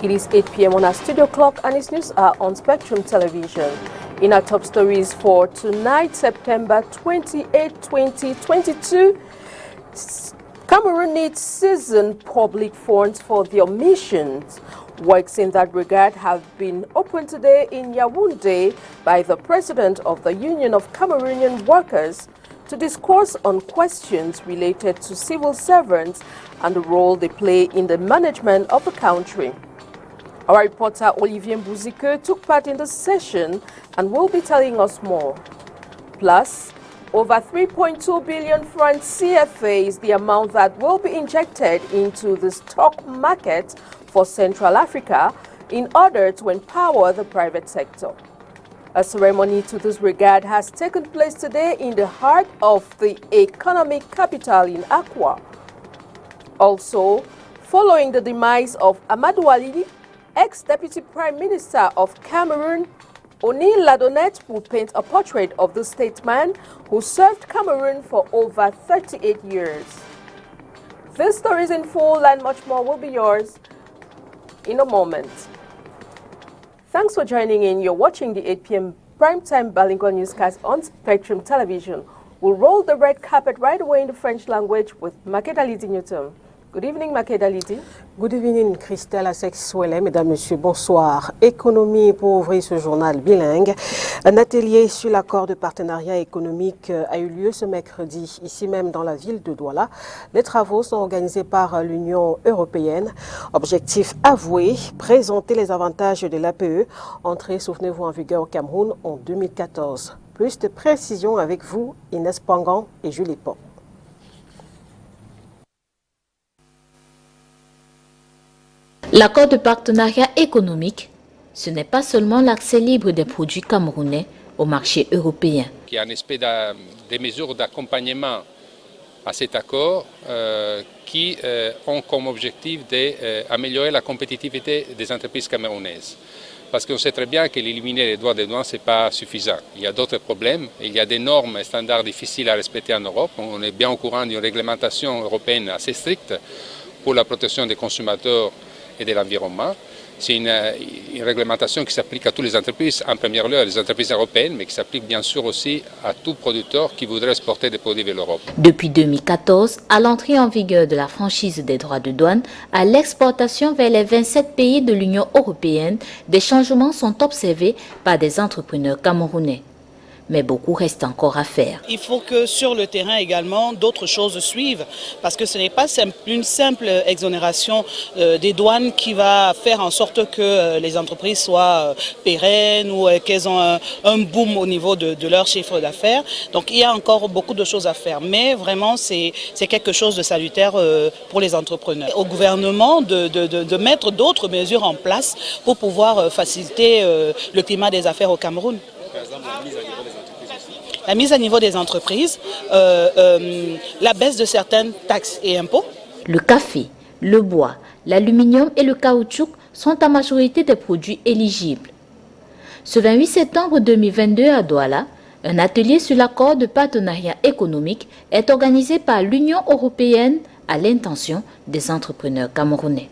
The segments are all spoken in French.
It is 8 p.m. on our studio clock and its news are on Spectrum Television. In our top stories for tonight, September 28, 2022, Cameroon needs seasoned public funds for their missions. Works in that regard have been opened today in Yaoundé by the President of the Union of Cameroonian Workers to discourse on questions related to civil servants and the role they play in the management of the country. Our reporter Olivier Bouzike took part in the session and will be telling us more. Plus, over 3.2 billion francs CFA is the amount that will be injected into the stock market for Central Africa in order to empower the private sector. A ceremony to this regard has taken place today in the heart of the economic capital in Accra. Also, following the demise of Amadou Ali, ex-Deputy Prime Minister of Cameroon, Oni Ladonnette will paint a portrait of the statesman who served Cameroon for over 38 years. These stories in full and much more will be yours in a moment. Thanks for joining in. You're watching the 8 p.m. primetime bilingual newscast on Spectrum Television. We'll roll the red carpet right away in the French language with Makeda Lidi Newton. Good evening, Makeda Lidi. Good evening, Christelle Assex-Souele. Mesdames, Messieurs, bonsoir. Économie pour ouvrir ce journal bilingue. Un atelier sur l'accord de partenariat économique a eu lieu ce mercredi, ici même dans la ville de Douala. Les travaux sont organisés par l'Union européenne. Objectif avoué, présenter les avantages de l'APE, entrée, souvenez-vous, en vigueur au Cameroun en 2014. Plus de précisions avec vous, Inès Pangan et Julie Pont. L'accord de partenariat économique, ce n'est pas seulement l'accès libre des produits camerounais au marché européen. Il y a un aspect des mesures d'accompagnement à cet accord qui ont comme objectif d'améliorer la compétitivité des entreprises camerounaises. Parce qu'on sait très bien qu'éliminer les droits de douane, ce n'est pas suffisant. Il y a d'autres problèmes. Il y a des normes et standards difficiles à respecter en Europe. On est bien au courant d'une réglementation européenne assez stricte pour la protection des consommateurs et de l'environnement. C'est une réglementation qui s'applique à toutes les entreprises, en première lieu les entreprises européennes, mais qui s'applique bien sûr aussi à tout producteur qui voudrait exporter des produits vers l'Europe. Depuis 2014, à l'entrée en vigueur de la franchise des droits de douane, à l'exportation vers les 27 pays de l'Union européenne, des changements sont observés par des entrepreneurs camerounais. Mais beaucoup reste encore à faire. Il faut que sur le terrain également, d'autres choses suivent, parce que ce n'est pas une simple exonération des douanes qui va faire en sorte que les entreprises soient pérennes ou qu'elles ont un boom au niveau de leur chiffre d'affaires. Donc il y a encore beaucoup de choses à faire, mais vraiment c'est quelque chose de salutaire pour les entrepreneurs. Au gouvernement de mettre d'autres mesures en place pour pouvoir faciliter le climat des affaires au Cameroun. Par exemple, la mise à niveau des entreprises, la baisse de certaines taxes et impôts. Le café, le bois, l'aluminium et le caoutchouc sont en majorité des produits éligibles. Ce 28 septembre 2022 à Douala, un atelier sur l'accord de partenariat économique est organisé par l'Union européenne à l'intention des entrepreneurs camerounais.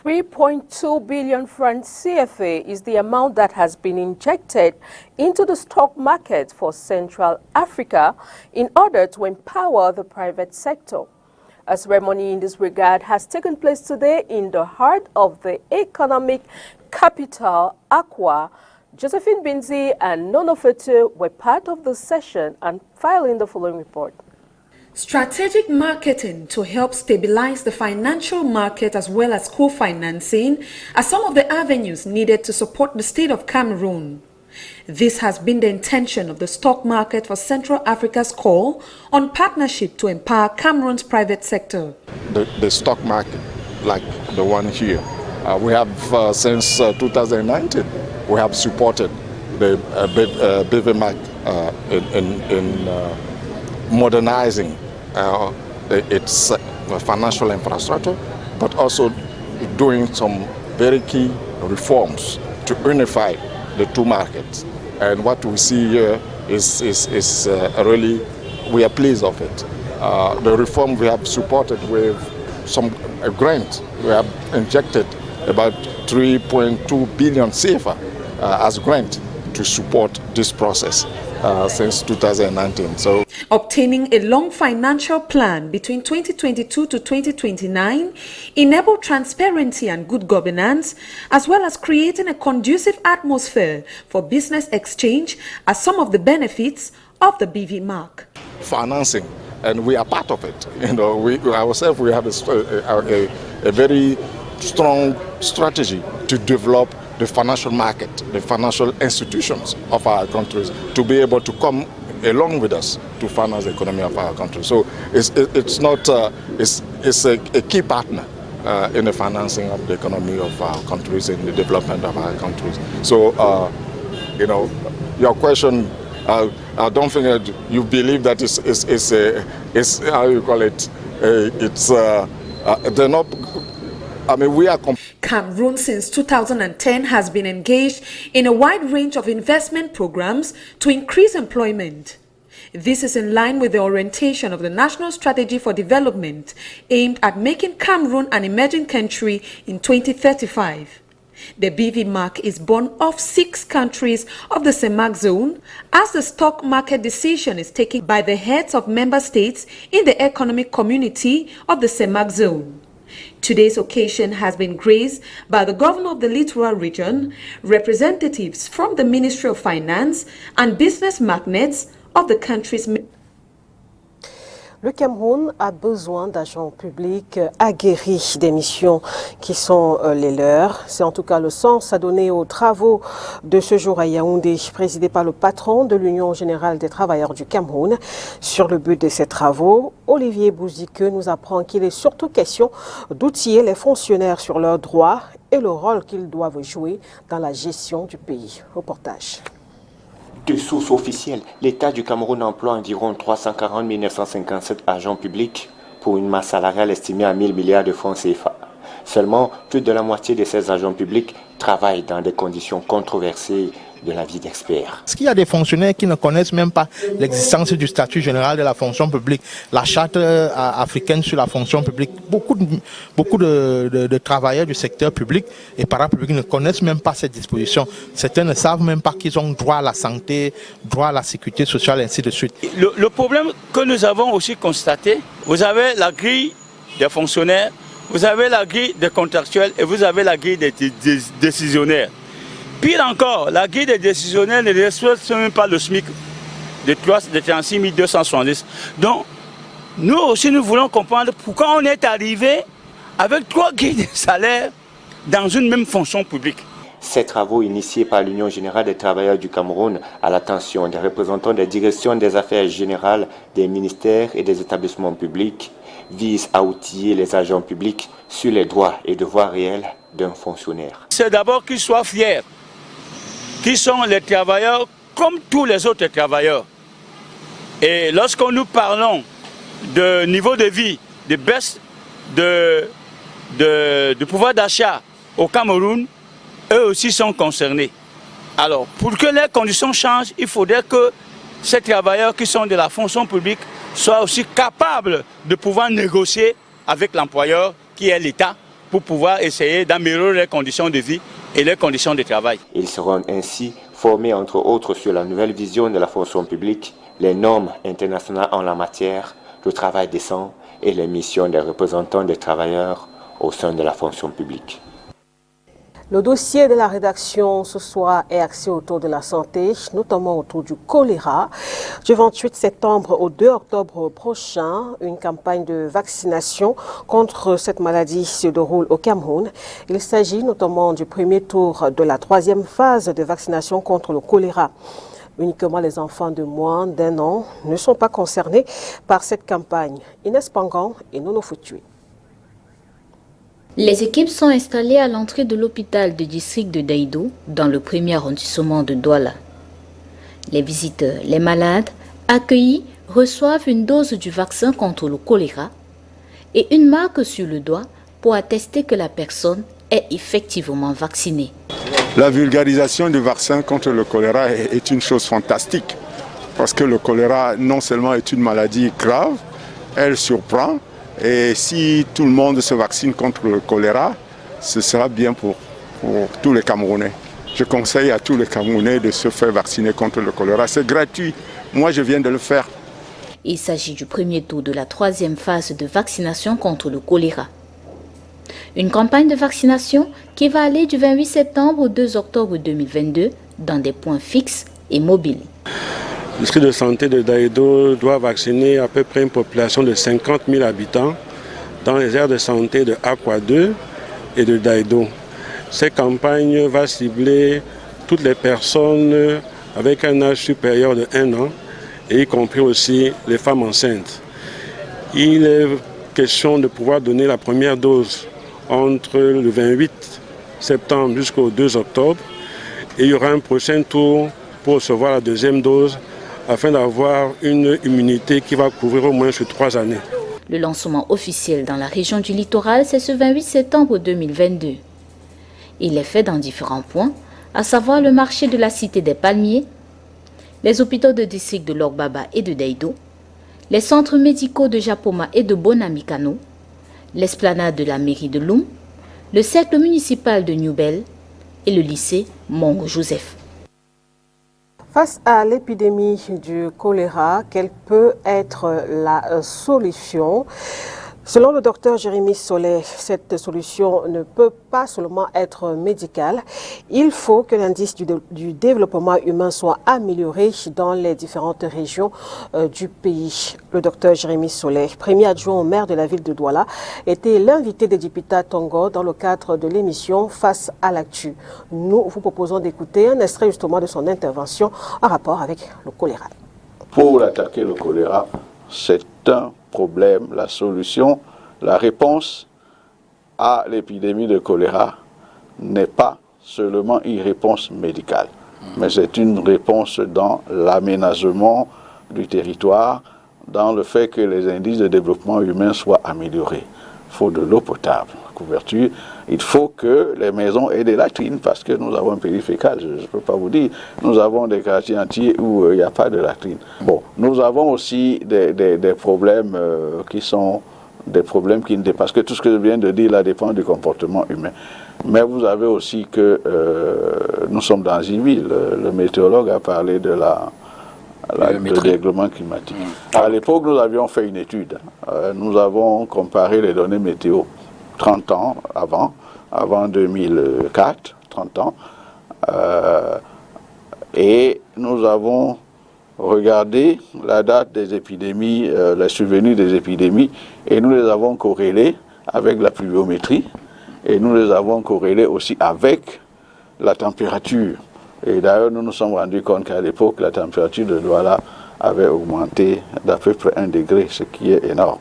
3.2 billion francs CFA is the amount that has been injected into the stock market for Central Africa in order to empower the private sector. A ceremony in this regard has taken place today in the heart of the economic capital, Accra. Josephine Binzi and Nono Fetu were part of the session and filed in the following report. Strategic marketing to help stabilize the financial market as well as co-financing are some of the avenues needed to support the state of Cameroon. This has been the intention of the stock market for Central Africa's call on partnership to empower Cameroon's private sector. The stock market, like the one here, we have since 2019, we have supported the BVMAC in modernizing its financial infrastructure, but also doing some very key reforms to unify the two markets. And what we see here is really, we are pleased of it. The reform we have supported with some grant, we have injected about 3.2 billion CFA as grant to support this process since 2019. So, obtaining a long financial plan between 2022 to 2029 enable transparency and good governance, as well as creating a conducive atmosphere for business exchange as some of the benefits of the BV mark. Financing, and we are part of it. You know, we ourselves, we have a very strong strategy to develop the financial market, the financial institutions of our countries, to be able to come along with us to finance the economy of our country. So it's a key partner in the financing of the economy of our countries, in the development of our countries. So, you know, your question, I don't think that you believe that it's how you call it, they're not, I mean, we are... Cameroon since 2010 has been engaged in a wide range of investment programs to increase employment. This is in line with the orientation of the National Strategy for Development aimed at making Cameroon an emerging country in 2035. The BV mark is born of 6 countries of the CEMAC zone, as the stock market decision is taken by the heads of member states in the economic community of the CEMAC zone. Today's occasion has been graced by the governor of the Littoral region, representatives from the Ministry of Finance and business magnates of the country's... Le Cameroun a besoin d'agents publics aguerris des missions qui sont les leurs. C'est en tout cas le sens à donner aux travaux de ce jour à Yaoundé, présidé par le patron de l'Union générale des travailleurs du Cameroun. Sur le but de ces travaux, Olivier Bouzike nous apprend qu'il est surtout question d'outiller les fonctionnaires sur leurs droits et le rôle qu'ils doivent jouer dans la gestion du pays. Reportage. De sources officielles, l'État du Cameroun emploie environ 340 957 agents publics pour une masse salariale estimée à 1000 milliards de francs CFA. Seulement, plus de la moitié de ces agents publics travaillent dans des conditions controversées de la vie d'experts. Parce qu'il y a des fonctionnaires qui ne connaissent même pas l'existence du statut général de la fonction publique, la charte africaine sur la fonction publique. Beaucoup de travailleurs du secteur public et parapublic ne connaissent même pas cette disposition. Certains ne savent même pas qu'ils ont droit à la santé, droit à la sécurité sociale, et ainsi de suite. Le problème que nous avons aussi constaté, vous avez la grille des fonctionnaires, vous avez la grille des contractuels et vous avez la grille des décisionnaires. Pire encore, la grille des décisionnaires ne respecte même pas le SMIC de 36 270. Donc, nous aussi, nous voulons comprendre pourquoi on est arrivé avec 3 grilles de salaire dans une même fonction publique. Ces travaux initiés par l'Union générale des travailleurs du Cameroun à l'attention des représentants des directions des affaires générales des ministères et des établissements publics visent à outiller les agents publics sur les droits et devoirs réels d'un fonctionnaire. C'est d'abord qu'ils soient fiers, qui sont les travailleurs comme tous les autres travailleurs. Et lorsque nous parlons de niveau de vie, de baisse de pouvoir d'achat au Cameroun, eux aussi sont concernés. Alors, pour que les conditions changent, il faudrait que ces travailleurs qui sont de la fonction publique soient aussi capables de pouvoir négocier avec l'employeur, qui est l'État, pour pouvoir essayer d'améliorer les conditions de vie et les conditions de travail. Ils seront ainsi formés entre autres sur la nouvelle vision de la fonction publique, les normes internationales en la matière, le travail décent et les missions des représentants des travailleurs au sein de la fonction publique. Le dossier de la rédaction ce soir est axé autour de la santé, notamment autour du choléra. Du 28 septembre au 2 octobre prochain, une campagne de vaccination contre cette maladie se déroule au Cameroun. Il s'agit notamment du premier tour de la 3e phase de vaccination contre le choléra. Uniquement les enfants de moins d'1 an ne sont pas concernés par cette campagne. Inès Pangan et Nono Foutué. Les équipes sont installées à l'entrée de l'hôpital de district de Daïdou, dans le premier arrondissement de Douala. Les visiteurs, les malades, accueillis, reçoivent une dose du vaccin contre le choléra et une marque sur le doigt pour attester que la personne est effectivement vaccinée. La vulgarisation du vaccin contre le choléra est une chose fantastique, parce que le choléra non seulement est une maladie grave, elle surprend. Et si tout le monde se vaccine contre le choléra, ce sera bien pour tous les Camerounais. Je conseille à tous les Camerounais de se faire vacciner contre le choléra. C'est gratuit. Moi, je viens de le faire. Il s'agit du premier tour de la 3e phase de vaccination contre le choléra. Une campagne de vaccination qui va aller du 28 septembre au 2 octobre 2022 dans des points fixes et mobiles. Le district de santé de Daïdo doit vacciner à peu près une population de 50 000 habitants dans les aires de santé de Akwa 2 et de Daïdo. Cette campagne va cibler toutes les personnes avec un âge supérieur de 1 an, et y compris aussi les femmes enceintes. Il est question de pouvoir donner la première dose entre le 28 septembre jusqu'au 2 octobre. Et il y aura un prochain tour pour recevoir la 2e dose afin d'avoir une immunité qui va couvrir au moins sur 3 années. Le lancement officiel dans la région du littoral, c'est ce 28 septembre 2022. Il est fait dans différents points, à savoir le marché de la Cité des Palmiers, les hôpitaux de district de Logbaba et de Daïdo, les centres médicaux de Japoma et de Bonamikano, l'esplanade de la mairie de Loum, le cercle municipal de Newbel et le lycée Mongo Joseph. Face à l'épidémie du choléra, quelle peut être la solution ? Selon le docteur Jérémy Solé, cette solution ne peut pas seulement être médicale. Il faut que l'indice du développement humain soit amélioré dans les différentes régions du pays. Le docteur Jérémy Solé, premier adjoint au maire de la ville de Douala, était l'invité de Dipita Tongo dans le cadre de l'émission Face à l'actu. Nous vous proposons d'écouter un extrait justement de son intervention en rapport avec le choléra. Pour attaquer le choléra, c'est un problème, la solution, la réponse à l'épidémie de choléra n'est pas seulement une réponse médicale, mais c'est une réponse dans l'aménagement du territoire, dans le fait que les indices de développement humain soient améliorés. Il faut de l'eau potable, couverture. Il faut que les maisons aient des latrines, parce que nous avons un pays fécal, je ne peux pas vous dire. Nous avons des quartiers entiers où il n'y a pas de latrines. Bon, nous avons aussi des problèmes qui sont des problèmes qui ne dépassent que tout ce que je viens de dire là dépend du comportement humain. Mais vous avez aussi que nous sommes dans une ville. Le météorologue a parlé de de dérèglement climatique. À l'époque, nous avions fait une étude. Nous avons comparé les données météo 30 ans avant 2004, 30 ans. Et nous avons regardé la date des épidémies, les survenues des épidémies, et nous les avons corrélés avec la pluviométrie, et nous les avons corrélés aussi avec la température. Et d'ailleurs, nous nous sommes rendus compte qu'à l'époque, la température de Douala avait augmenté d'à peu près 1 degré, ce qui est énorme.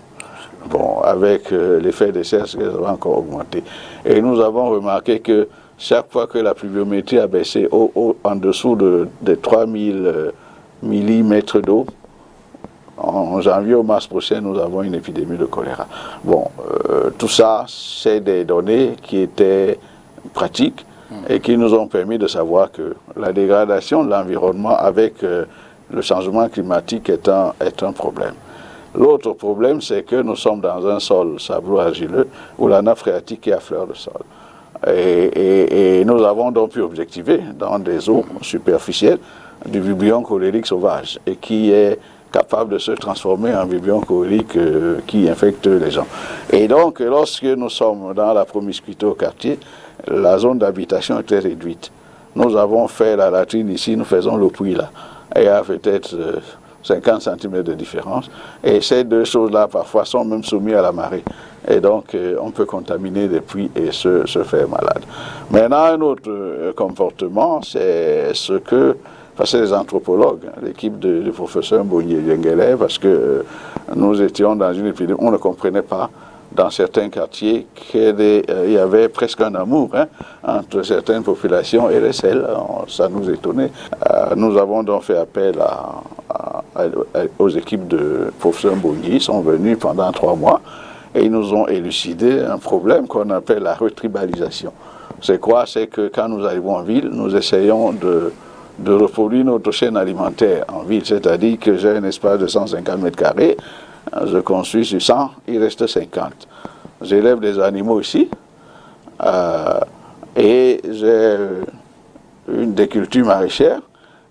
Bon, avec l'effet de serre, ça va encore augmenter. Et nous avons remarqué que chaque fois que la pluviométrie a baissé en dessous de 3000 millimètres d'eau, en janvier au mars prochain, nous avons une épidémie de choléra. Bon, tout ça, c'est des données qui étaient pratiques et qui nous ont permis de savoir que la dégradation de l'environnement avec le changement climatique est un problème. L'autre problème, c'est que nous sommes dans un sol sablo-argileux où la nappe phréatique est à fleur de sol. Et nous avons donc pu objectiver dans des eaux superficielles du vibrio cholérique sauvage et qui est capable de se transformer en vibrio cholérique qui infecte les gens. Et donc, lorsque nous sommes dans la promiscuité au quartier, la zone d'habitation est très réduite. Nous avons fait la latrine ici, nous faisons le puits là. Et il y a peut-être 50 cm de différence. Et ces deux choses-là, parfois, sont même soumises à la marée. Et donc, on peut contaminer des puits et se faire malade. Maintenant, un autre comportement, c'est ce que... Parce que les anthropologues, l'équipe du professeur Mbonye Yengele, parce que nous étions dans une épidémie, on ne comprenait pas dans certains quartiers qu'il y avait presque un amour entre certaines populations et les celles. Ça nous étonnait. Nous avons donc fait appel aux équipes de professeur Mbonye. Ils sont venus pendant 3 mois et ils nous ont élucidé un problème qu'on appelle la retribalisation. C'est quoi? C'est que quand nous arrivons en ville, nous essayons de reproduire notre chaîne alimentaire en ville, c'est-à-dire que j'ai un espace de 150 mètres carrés, je construis sur 100, il reste 50. J'élève des animaux ici, et j'ai une des cultures maraîchères.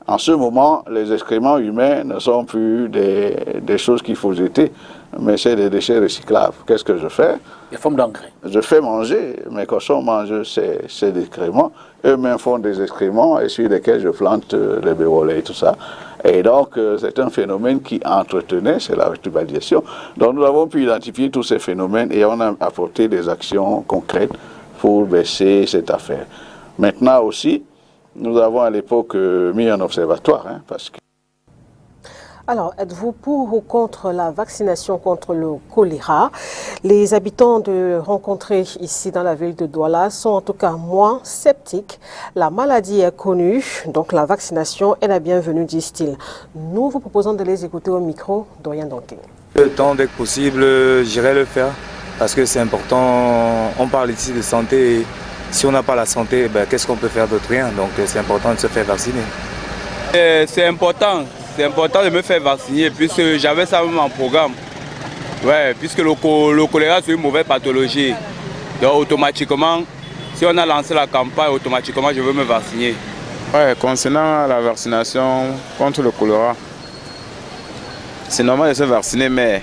En ce moment, les excréments humains ne sont plus des choses qu'il faut jeter, mais c'est des déchets recyclables. Qu'est-ce que je fais? Des formes d'engrais. Je fais manger, mes cochons mangent ces excréments. Eux-mêmes font des excréments et sur lesquels je plante les bérolets et tout ça. Et donc, c'est un phénomène qui entretenait, c'est la ritualisation. Donc, nous avons pu identifier tous ces phénomènes et on a apporté des actions concrètes pour baisser cette affaire. Maintenant aussi, nous avons à l'époque mis un observatoire, parce que... Alors, êtes-vous pour ou contre la vaccination contre le choléra? Les habitants rencontrés ici dans la ville de Douala sont en tout cas moins sceptiques. La maladie est connue, donc la vaccination est la bienvenue, disent-ils. Nous vous proposons de les écouter au micro, Dorian Donkin. Le temps dès que possible, j'irai le faire parce que c'est important. On parle ici de santé. Si on n'a pas la santé, qu'est-ce qu'on peut faire d'autre? Rien. Donc c'est important de se faire vacciner. C'est important de me faire vacciner puisque j'avais ça même en programme. Ouais, puisque le choléra c'est une mauvaise pathologie. Donc automatiquement, si on a lancé la campagne, automatiquement je veux me vacciner. Ouais, concernant la vaccination contre le choléra, c'est normal de se vacciner, mais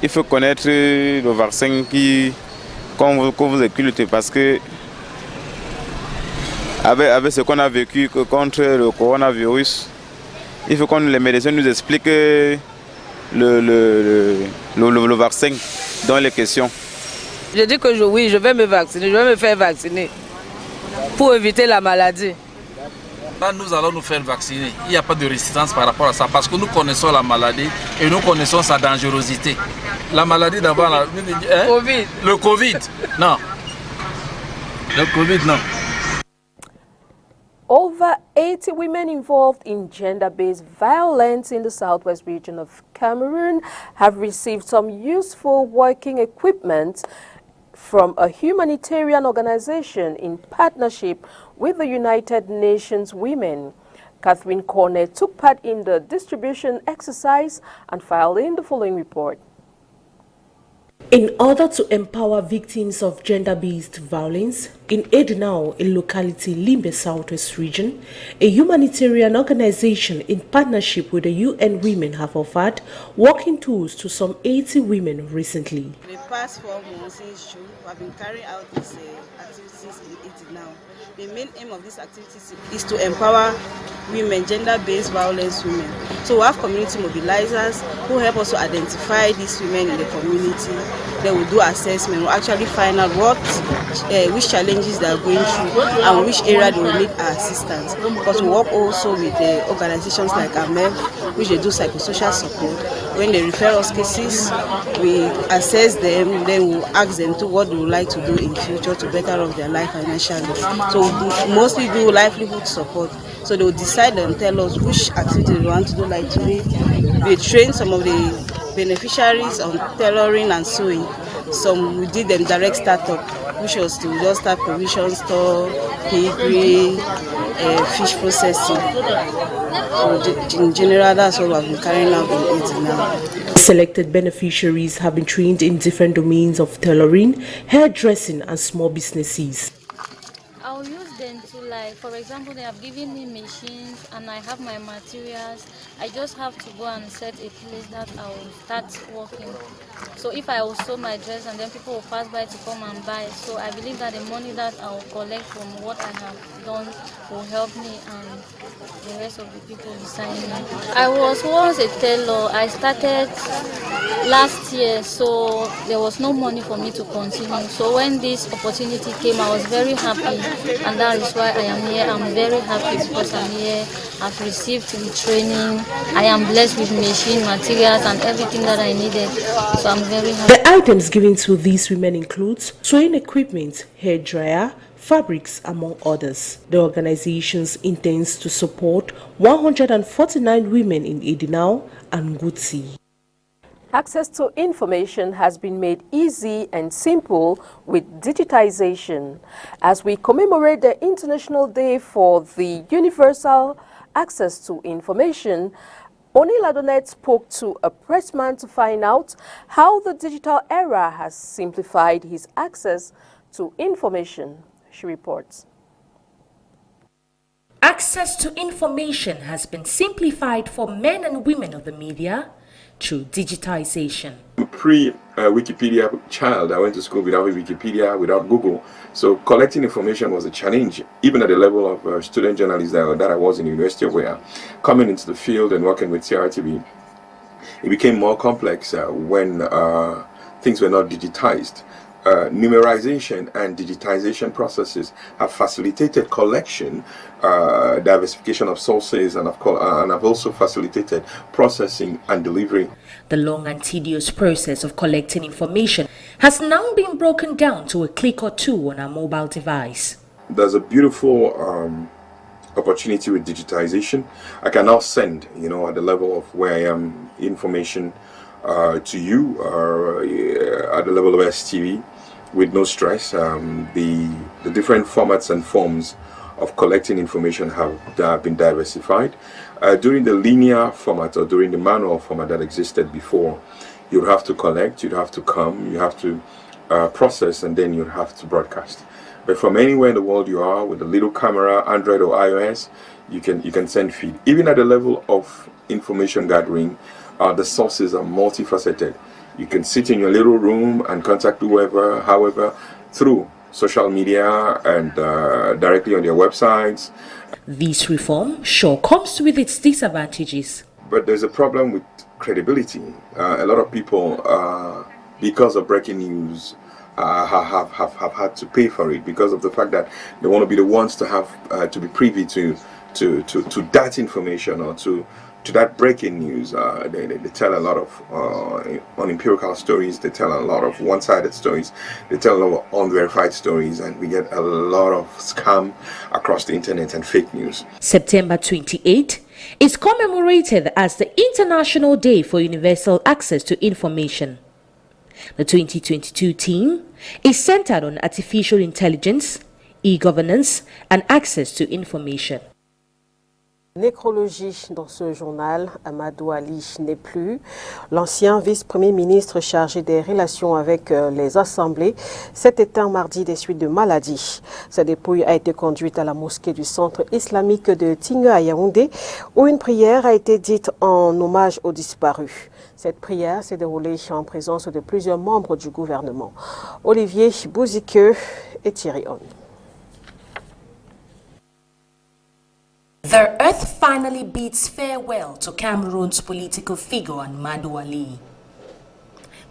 il faut connaître le vaccin qu'on vous occulte parce que avec ce qu'on a vécu contre le coronavirus, il faut que les médecins nous expliquent le vaccin dans les questions. Je dis que oui, je vais me vacciner, je vais me faire vacciner pour éviter la maladie. Là, nous allons nous faire vacciner. Il n'y a pas de résistance par rapport à ça parce que nous connaissons la maladie et nous connaissons sa dangerosité. La maladie d'abord, Covid. Le Covid, non. Le Covid, non. Over 80 women involved in gender-based violence in the southwest region of Cameroon have received some useful working equipment from a humanitarian organization in partnership with the United Nations Women. Catherine Cornet took part in the distribution exercise and filed in the following report. In order to empower victims of gender-based violence, in Edinao, a locality Limbe Southwest region, a humanitarian organization in partnership with the UN Women have offered working tools to some 80 women recently. For the past 4 months since June, we have been carrying out these activities in Edinao. The main aim of these activities is to empower women, gender-based violence women. So we have community mobilizers who help us to identify these women in the community. They will do assessment, we'll actually find out which challenges they are going through and which area they will need our assistance. Because we work also with organizations like AMEF, which they do psychosocial support. When they refer us cases, we assess them, then we'll ask them to what they would like to do in future to better off their life financially. So we mostly do livelihood support. So they will decide and tell us which activity they want to do. Like today, we train some of the beneficiaries on tailoring and sewing. Some we did them direct startup, which was to just start provision store, piggery, fish processing. So in general, that's what we've been carrying out in it now. Selected beneficiaries have been trained in different domains of tailoring, hairdressing, and small businesses. I'll use them to, like, for example, they have given me machines and I have my materials. I just have to go and set a place that I will start working. So if I will sew my dress and then people will pass by to come and buy. So I believe that the money that I will collect from what I have done will help me and the rest of the people beside me. I was once a tailor. I started last year, so there was no money for me to continue. So when this opportunity came, I was very happy, and that is why I am here. I'm very happy because I'm here. I've received the training. I am blessed with machine materials and everything that I needed. So I'm very happy. The items given to these women include sewing equipment, hair dryer, fabrics, among others. The organization intends to support 149 women in Edinao and Gutsi. Access to information has been made easy and simple with digitization. As we commemorate the International Day for the Universal Access to Information, Oni Ladonet spoke to a pressman to find out how the digital era has simplified his access to information, she reports. Access to information has been simplified for men and women of the media through digitization. Pre-Wikipedia child, I went to school without Wikipedia, without Google. So collecting information was a challenge, even at the level of student journalist that I was in the University of Wales. Coming into the field and working with CRTV, it became more complex when things were not digitized. Numerization and digitization processes have facilitated collection, diversification of sources, and have also facilitated processing and delivery. The long and tedious process of collecting information has now been broken down to a click or two on a mobile device. There's a beautiful opportunity with digitization. I can now send, at the level of where I am, information to you at the level of STV with no stress. The different formats and forms of collecting information have been diversified. During the linear format or during the manual format that existed before, you'd have to collect, you'd have to come, you have to process, and then you'd have to broadcast. But from anywhere in the world you are, with a little camera, Android or iOS, you can send feed. Even at the level of information gathering, the sources are multifaceted. You can sit in your little room and contact whoever, however, through social media and directly on their websites. This reform sure comes with its disadvantages. But there's a problem with credibility. A lot of people, because of breaking news, have had to pay for it because of the fact that they want to be the ones to have to be privy to that information or to that breaking news. They tell a lot of unempirical stories, they tell a lot of one-sided stories, they tell a lot of unverified stories, and we get a lot of scam across the internet and fake news. September 28 is commemorated as the International Day for Universal Access to Information. The 2022 theme is centered on artificial intelligence, e-governance, and access to information. Nécrologie dans ce journal, Amadou Ali n'est plus. L'ancien vice-premier ministre chargé des relations avec les assemblées s'est éteint mardi des suites de maladie. Sa dépouille a été conduite à la mosquée du centre islamique de Tingue à Yaoundé, où une prière a été dite en hommage aux disparus. Cette prière s'est déroulée en présence de plusieurs membres du gouvernement. Olivier Bouziqueux et Thierry On. The earth finally bids farewell to Cameroon's political figure Amadou Ali.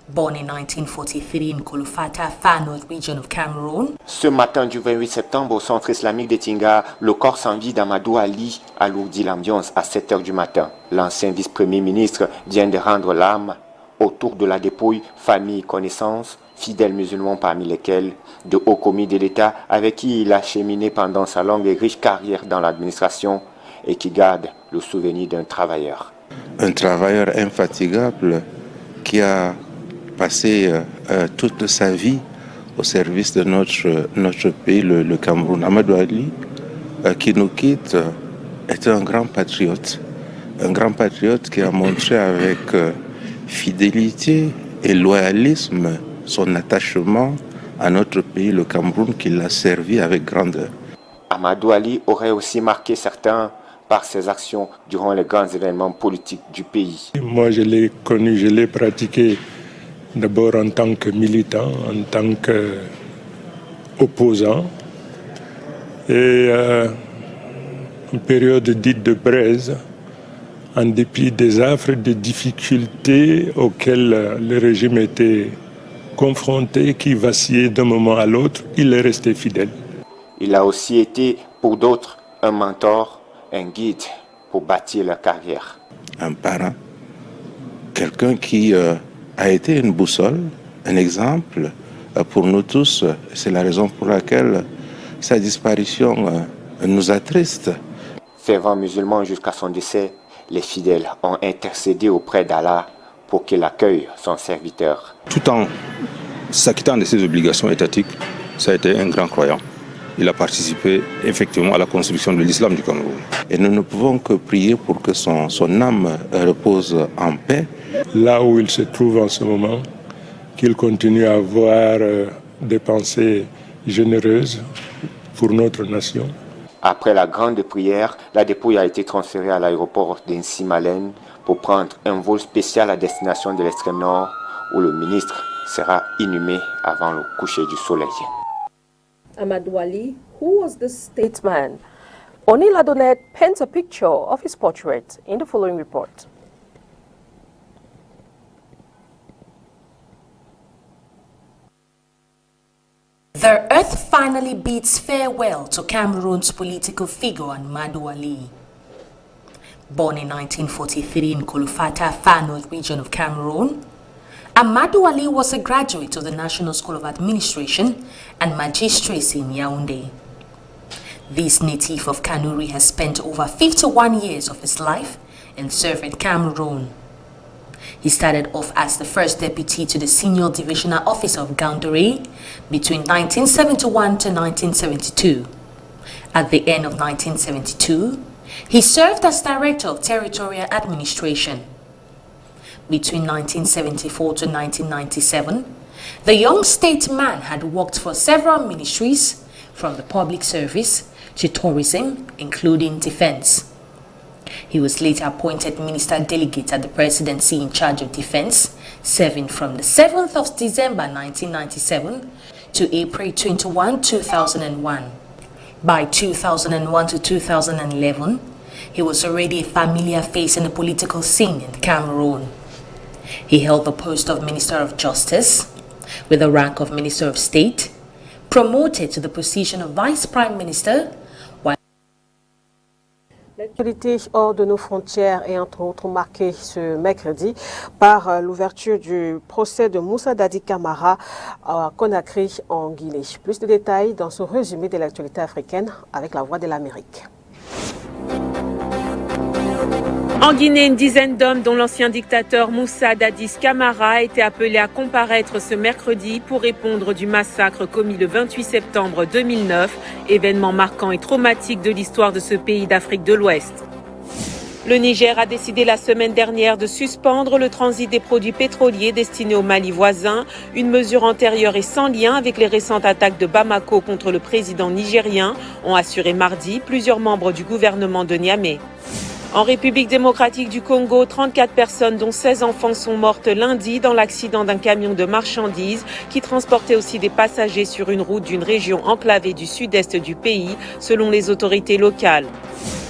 Born in 1943 in Kolofata, far north region of Cameroon. Ce matin du 28 septembre au centre islamique de Tinga, le corps sans vie d'Amadou Ali alourdit l'ambiance à 7 h du matin. L'ancien vice-premier ministre vient de rendre l'âme. Autour de la dépouille, famille, connaissances, fidèles musulmans parmi lesquels de hauts commis de l'État avec qui il a cheminé pendant sa longue et riche carrière dans l'administration et qui garde le souvenir d'un travailleur. Un travailleur infatigable qui a passé toute sa vie au service de notre pays, le Cameroun. Amadou Ali, qui nous quitte, est un grand patriote qui a montré avec fidélité et loyalisme son attachement à notre pays, le Cameroun, qui l'a servi avec grandeur. Amadou Ali aurait aussi marqué certains par ses actions durant les grands événements politiques du pays. Moi, je l'ai connu, je l'ai pratiqué d'abord en tant que militant, en tant qu'opposant. Et en période dite de braise, en dépit des affres, des difficultés auxquelles le régime était confronté, qui vacillait d'un moment à l'autre, il est resté fidèle. Il a aussi été, pour d'autres, un mentor, un guide pour bâtir leur carrière. Un parent, quelqu'un qui a été une boussole, un exemple pour nous tous. C'est la raison pour laquelle sa disparition nous attriste. Fervent musulman jusqu'à son décès, les fidèles ont intercédé auprès d'Allah pour qu'il accueille son serviteur. Tout en s'acquittant de ses obligations étatiques, ça a été un grand croyant. Il a participé effectivement à la construction de l'islam du Cameroun. Et nous ne pouvons que prier pour que son âme repose en paix. Là où il se trouve en ce moment, qu'il continue à avoir des pensées généreuse pour notre nation. Après la grande prière, la dépouille a été transférée à l'aéroport d'Insimalène pour prendre un vol spécial à destination de l'extrême nord où le ministre sera inhumé avant le coucher du soleil. Amadou Ali, who was the statesman? Oni Ladonet paints a picture of his portrait in the following report. The earth finally bids farewell to Cameroon's political figure Amadou Ali. Born in 1943 in Kolofata, Far North region of Cameroon, Amadou Ali was a graduate of the National School of Administration and Magistracy in Yaoundé. This native of Kanuri has spent over 51 years of his life in serving Cameroon. He started off as the first deputy to the senior divisional officer of Gaoundéré between 1971 to 1972. At the end of 1972, he served as director of territorial administration. Between 1974 to 1997, the young statesman had worked for several ministries, from the public service to tourism, including defense. He was later appointed minister delegate at the presidency in charge of defense, serving from the 7th of December 1997 to April 21, 2001. By 2001 to 2011, he was already a familiar face in the political scene in Cameroon. He held the post of Minister of Justice, with the rank of Minister of State, promoted to the position of Vice Prime Minister. L'actualité hors de nos frontières est entre autres marquée ce mercredi par l'ouverture du procès de Moussa Dadi Camara à Conakry en Guinée. Plus de détails dans ce résumé de l'actualité africaine avec la Voix de l'Amérique. En Guinée, une dizaine d'hommes, dont l'ancien dictateur Moussa Dadis Camara, a été appelé à comparaître ce mercredi pour répondre du massacre commis le 28 septembre 2009, événement marquant et traumatique de l'histoire de ce pays d'Afrique de l'Ouest. Le Niger a décidé la semaine dernière de suspendre le transit des produits pétroliers destinés au Mali voisin, une mesure antérieure et sans lien avec les récentes attaques de Bamako contre le président nigérien, ont assuré mardi plusieurs membres du gouvernement de Niamey. En République démocratique du Congo, 34 personnes, dont 16 enfants, sont mortes lundi dans l'accident d'un camion de marchandises qui transportait aussi des passagers sur une route d'une région enclavée du sud-est du pays, selon les autorités locales.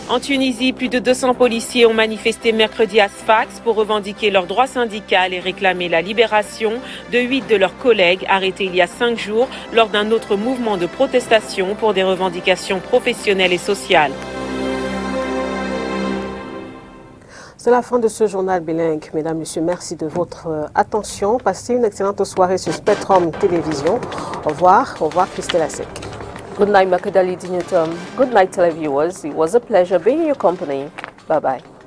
En Tunisie, plus de 200 policiers ont manifesté mercredi à Sfax pour revendiquer leurs droits syndicaux et réclamer la libération de 8 de leurs collègues arrêtés il y a 5 jours lors d'un autre mouvement de protestation pour des revendications professionnelles et sociales. C'est la fin de ce journal bilingue. Mesdames, Messieurs, merci de votre attention. Passez une excellente soirée sur Spectrum Télévision. Au revoir. Au revoir, Christelle Asek. Good night, Makadali Dinutum. Good night, televiewers. It was a pleasure being in your company. Bye-bye.